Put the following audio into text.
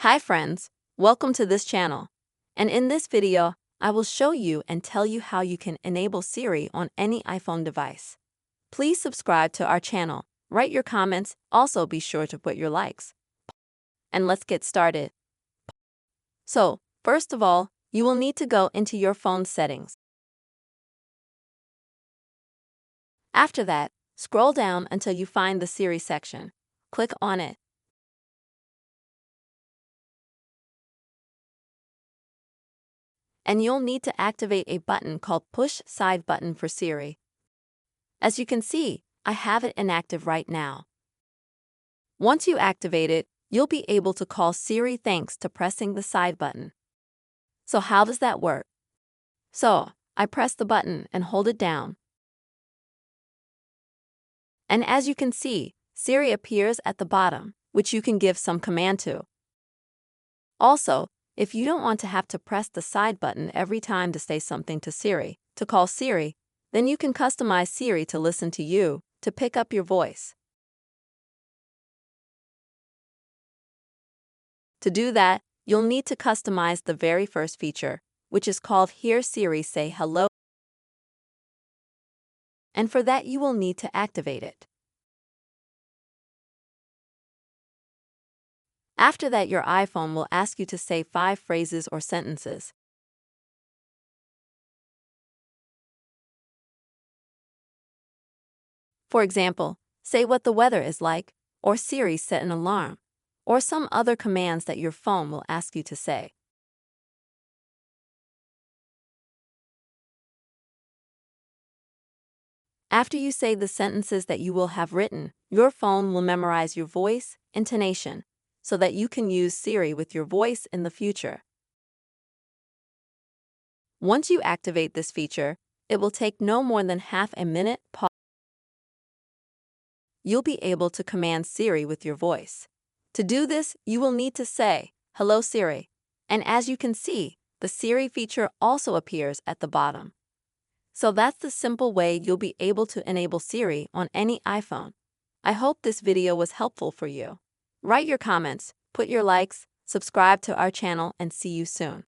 Hi friends, welcome to this channel. And in this video, I will show you and tell you how you can enable Siri on any iPhone device. Please subscribe to our channel, write your comments, also be sure to put your likes. And let's get started. So, first of all, you will need to go into your phone settings. After that, scroll down until you find the Siri section. Click on it. And you'll need to activate a button called Push Side Button for Siri. As you can see, I have it inactive right now. Once you activate it, you'll be able to call Siri thanks to pressing the side button. So how does that work? So, I press the button and hold it down. And as you can see, Siri appears at the bottom, which you can give some command to. Also, if you don't want to have to press the side button every time to say something to Siri, to call Siri, then you can customize Siri to listen to you, to pick up your voice. To do that, you'll need to customize the very first feature, which is called Hear Siri Say Hello. And for that, you will need to activate it. After that, your iPhone will ask you to say 5 phrases or sentences. For example, say what the weather is like, or Siri set an alarm, or some other commands that your phone will ask you to say. After you say the sentences that you will have written, your phone will memorize your voice, intonation, so that you can use Siri with your voice in the future. Once you activate this feature, it will take no more than half a minute. You'll be able to command Siri with your voice. To do this, you will need to say, "Hello Siri," and as you can see, the Siri feature also appears at the bottom. So that's the simple way you'll be able to enable Siri on any iPhone. I hope this video was helpful for you. Write your comments, put your likes, subscribe to our channel, and see you soon.